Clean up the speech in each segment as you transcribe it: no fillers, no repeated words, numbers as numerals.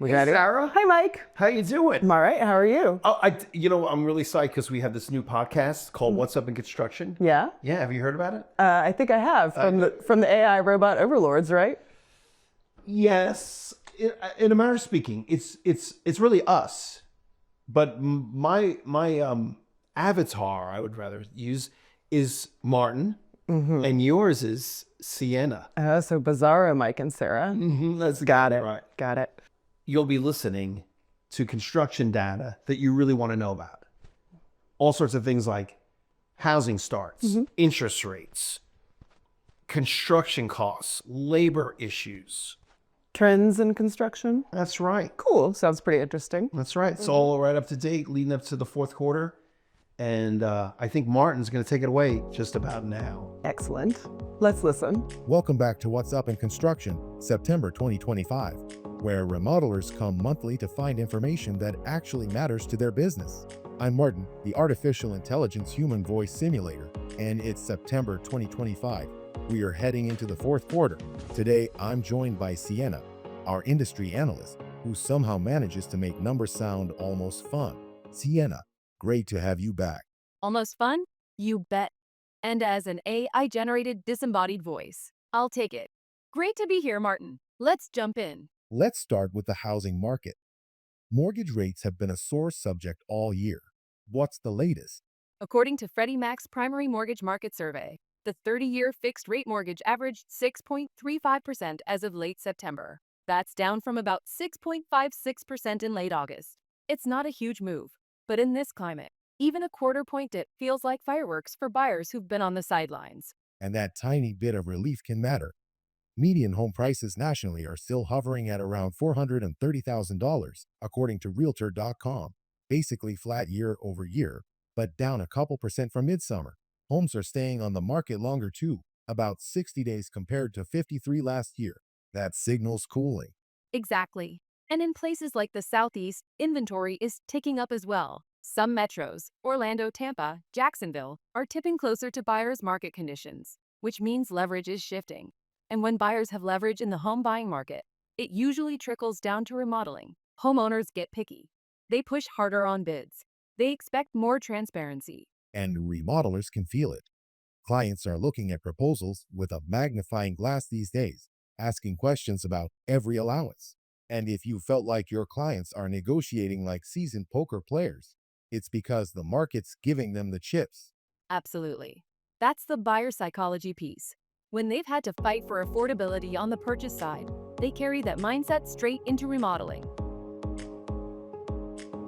We Hey, got it. Sarah. Hi, Mike. How you doing? I'm all right. How are you? Oh, I'm really psyched because we have this new podcast called "What's Up in Construction." Yeah. Yeah, have you heard about it? I think I have from the AI robot overlords, right? Yes. In a manner of speaking, it's really us. But my avatar, I would rather use, is Martin, and yours is Siena. So Bizarro, Mike and Sarah. That's Got it. right. Got it. You'll be listening to construction data that you really want to know about. All sorts of things like housing starts, interest rates, construction costs, labor issues. Trends in construction. That's right. Cool. Sounds pretty interesting. That's right. It's all right up to date, leading up to the fourth quarter. And I think Martin's going to take it away just about now. Excellent. Let's listen. Welcome back to What's Up in Construction, September 2025, where remodelers come monthly to find information that actually matters to their business. I'm Martin, the artificial intelligence human voice simulator, and it's September 2025. We are heading into the fourth quarter. Today, I'm joined by Siena, our industry analyst, who somehow manages to make numbers sound almost fun. Siena, great to have you back. Almost fun? You bet. And as an AI-generated disembodied voice, I'll take it. Great to be here, Martin. Let's jump in. Let's start with the housing market. Mortgage rates have been a sore subject all year. What's the latest? According to Freddie Mac's primary mortgage market survey, the 30-year fixed-rate mortgage averaged 6.35% as of late September. That's down from about 6.56% in late August. It's not a huge move, but in this climate, even a quarter-point dip feels like fireworks for buyers who've been on the sidelines. And that tiny bit of relief can matter. Median home prices nationally are still hovering at around $430,000, according to Realtor.com, basically flat year over year, but down a couple percent from midsummer. Homes are staying on the market longer too, about 60 days compared to 53 last year. That signals cooling. Exactly. And in places like the Southeast, inventory is ticking up as well. Some metros, Orlando, Tampa, Jacksonville, are tipping closer to buyers' market conditions, which means leverage is shifting. And when buyers have leverage in the home buying market, it usually trickles down to remodeling. Homeowners get picky. They push harder on bids. They expect more transparency. And remodelers can feel it. Clients are looking at proposals with a magnifying glass these days, asking questions about every allowance. And if you felt like your clients are negotiating like seasoned poker players, it's because the market's giving them the chips. Absolutely. That's the buyer psychology piece. When they've had to fight for affordability on the purchase side, they carry that mindset straight into remodeling.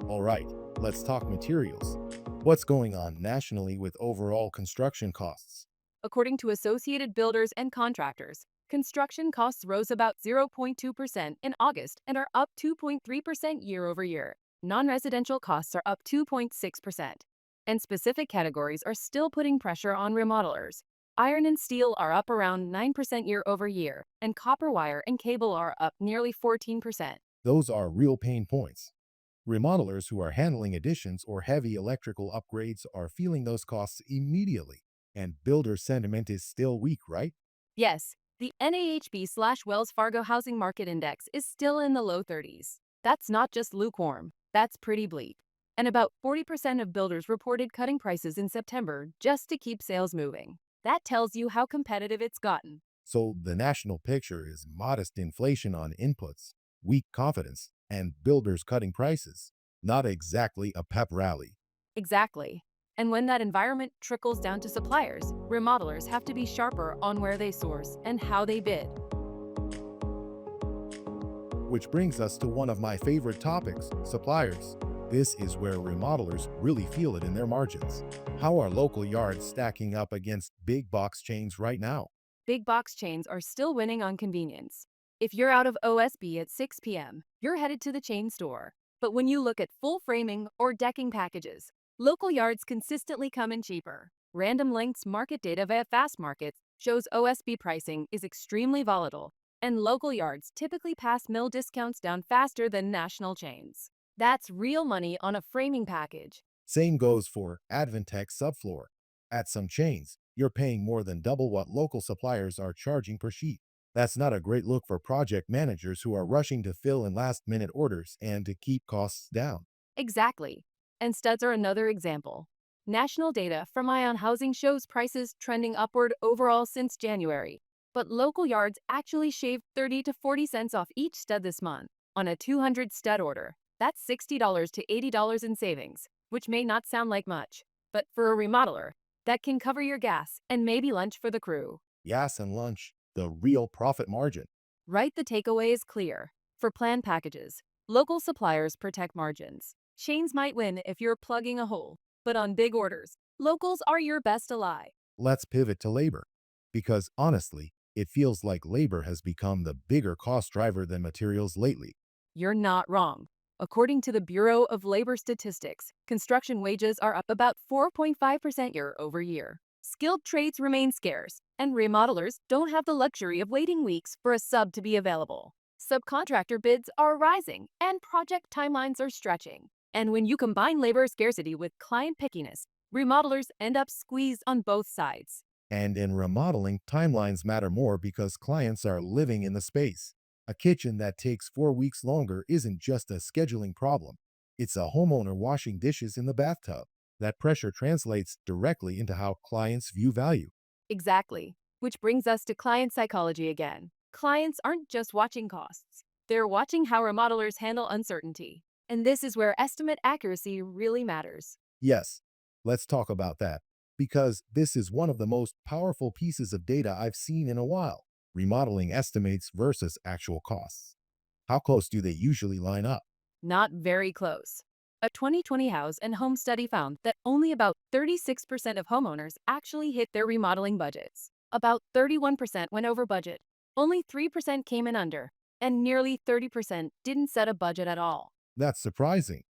All right, let's talk materials. What's going on nationally with overall construction costs? According to Associated Builders and Contractors, construction costs rose about 0.2% in August and are up 2.3% year over year. Non-residential costs are up 2.6%. And specific categories are still putting pressure on remodelers. Iron and steel are up around 9% year over year, and copper wire and cable are up nearly 14%. Those are real pain points. Remodelers who are handling additions or heavy electrical upgrades are feeling those costs immediately. And builder sentiment is still weak, right? Yes, the NAHB/Wells Fargo Housing Market Index is still in the low 30s. That's not just lukewarm, that's pretty bleak. And about 40% of builders reported cutting prices in September just to keep sales moving. That tells you how competitive it's gotten. So the national picture is modest inflation on inputs, weak confidence, and builders cutting prices. Not exactly a pep rally. Exactly. And when that environment trickles down to suppliers, remodelers have to be sharper on where they source and how they bid. Which brings us to one of my favorite topics, suppliers. This is where remodelers really feel it in their margins. How are local yards stacking up against big box chains right now? Big box chains are still winning on convenience. If you're out of OSB at 6 p.m., you're headed to the chain store. But when you look at full framing or decking packages, local yards consistently come in cheaper. Random Lengths market data via Fast Markets shows OSB pricing is extremely volatile, and local yards typically pass mill discounts down faster than national chains. That's real money on a framing package. Same goes for Advantech subfloor. At some chains, you're paying more than double what local suppliers are charging per sheet. That's not a great look for project managers who are rushing to fill in last-minute orders and to keep costs down. Exactly. And studs are another example. National data from Ion Housing shows prices trending upward overall since January, but local yards actually shaved 30 to 40 cents off each stud this month. On a 200 stud order, that's $60 to $80 in savings, which may not sound like much, but for a remodeler, that can cover your gas and maybe lunch for the crew. Gas and lunch, the real profit margin. Right, the takeaway is clear. For planned packages, local suppliers protect margins. Chains might win if you're plugging a hole, but on big orders, locals are your best ally. Let's pivot to labor. Because honestly, it feels like labor has become the bigger cost driver than materials lately. You're not wrong. According to the Bureau of Labor Statistics, construction wages are up about 4.5% year over year. Skilled trades remain scarce, and remodelers don't have the luxury of waiting weeks for a sub to be available. Subcontractor bids are rising, and project timelines are stretching. And when you combine labor scarcity with client pickiness, remodelers end up squeezed on both sides. And in remodeling, timelines matter more because clients are living in the space. A kitchen that takes 4 weeks longer isn't just a scheduling problem. It's a homeowner washing dishes in the bathtub. That pressure translates directly into how clients view value. Exactly. Which brings us to client psychology again. Clients aren't just watching costs, they're watching how remodelers handle uncertainty. And this is where estimate accuracy really matters. Yes, let's talk about that. Because this is one of the most powerful pieces of data I've seen in a while. Remodeling estimates versus actual costs. How close do they usually line up? Not very close. A 2020 House and Home study found that only about 36% of homeowners actually hit their remodeling budgets. About 31% went over budget. Only 3% came in under, and nearly 30% didn't set a budget at all. That's surprising.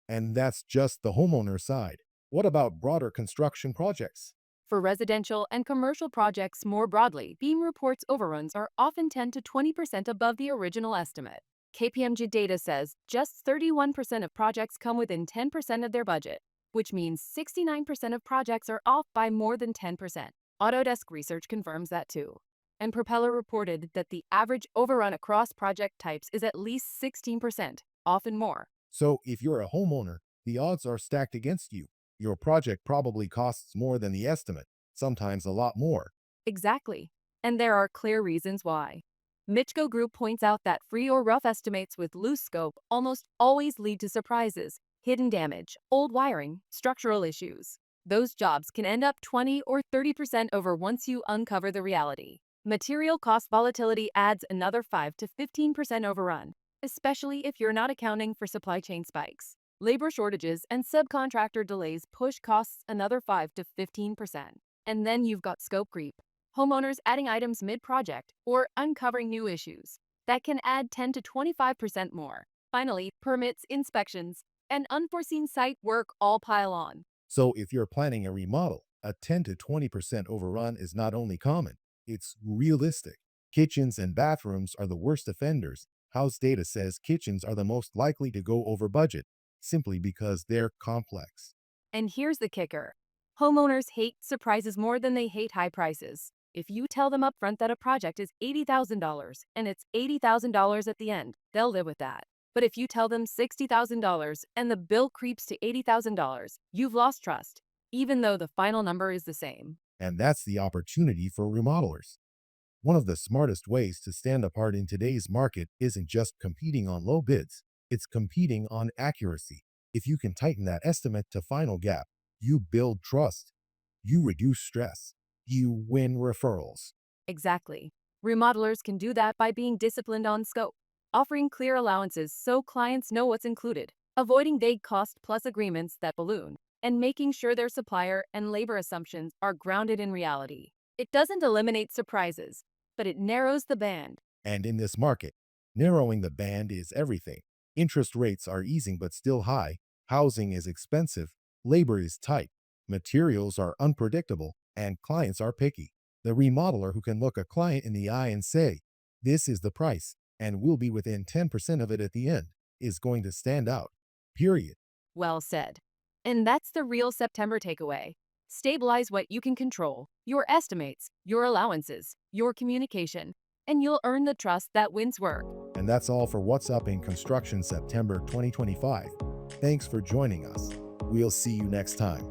And that's just the homeowner side. What about broader construction projects? For residential and commercial projects more broadly, beam reports overruns are often 10 to 20% above the original estimate. KPMG data says just 31% of projects come within 10% of their budget, which means 69% of projects are off by more than 10%. Autodesk research confirms that too. And Propeller reported that the average overrun across project types is at least 16%, often more. So if you're a homeowner, the odds are stacked against you. Your project probably costs more than the estimate, sometimes a lot more. Exactly. And there are clear reasons why. Mitchko Group points out that free or rough estimates with loose scope almost always lead to surprises, hidden damage, old wiring, structural issues. Those jobs can end up 20 or 30% over once you uncover the reality. Material cost volatility adds another 5 to 15% overrun, especially if you're not accounting for supply chain spikes. Labor shortages and subcontractor delays push costs another 5 to 15%. And then you've got scope creep. Homeowners adding items mid-project or uncovering new issues. That can add 10 to 25% more. Finally, permits, inspections, and unforeseen site work all pile on. So if you're planning a remodel, a 10 to 20% overrun is not only common, it's realistic. Kitchens and bathrooms are the worst offenders. House data says kitchens are the most likely to go over budget, simply because they're complex. And here's the kicker. Homeowners hate surprises more than they hate high prices. If you tell them upfront that a project is $80,000 and it's $80,000 at the end, they'll live with that. But if you tell them $60,000 and the bill creeps to $80,000, you've lost trust, even though the final number is the same. And that's the opportunity for remodelers. One of the smartest ways to stand apart in today's market isn't just competing on low bids, it's competing on accuracy. If you can tighten that estimate to final gap, you build trust, you reduce stress, you win referrals. Exactly. Remodelers can do that by being disciplined on scope, offering clear allowances so clients know what's included, avoiding vague cost plus agreements that balloon, and making sure their supplier and labor assumptions are grounded in reality. It doesn't eliminate surprises, but it narrows the band. And in this market, narrowing the band is everything. Interest rates are easing but still high, housing is expensive, labor is tight, materials are unpredictable, and clients are picky. The remodeler who can look a client in the eye and say, "This is the price, and we'll be within 10% of it at the end," is going to stand out. Period. Well said. And that's the real September takeaway. Stabilize what you can control, your estimates, your allowances, your communication, and you'll earn the trust that wins work. And that's all for What's Up in Construction September 2025. Thanks for joining us. We'll see you next time.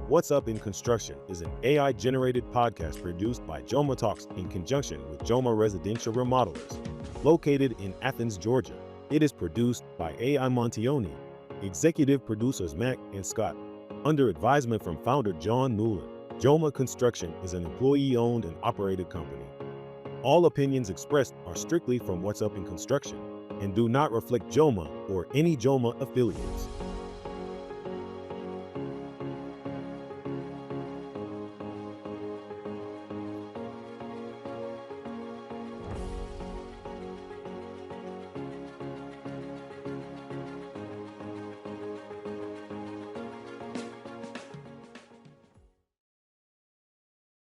What's Up in Construction is an AI-generated podcast produced by Joma Talks in conjunction with Joma Residential Remodelers, located in Athens, Georgia. It is produced by AI Montioni, executive producers Mac and Scott, under advisement from founder John Newland. Joma Construction is an employee-owned and operated company. All opinions expressed are strictly from What's Up in Construction and do not reflect Joma or any Joma affiliates.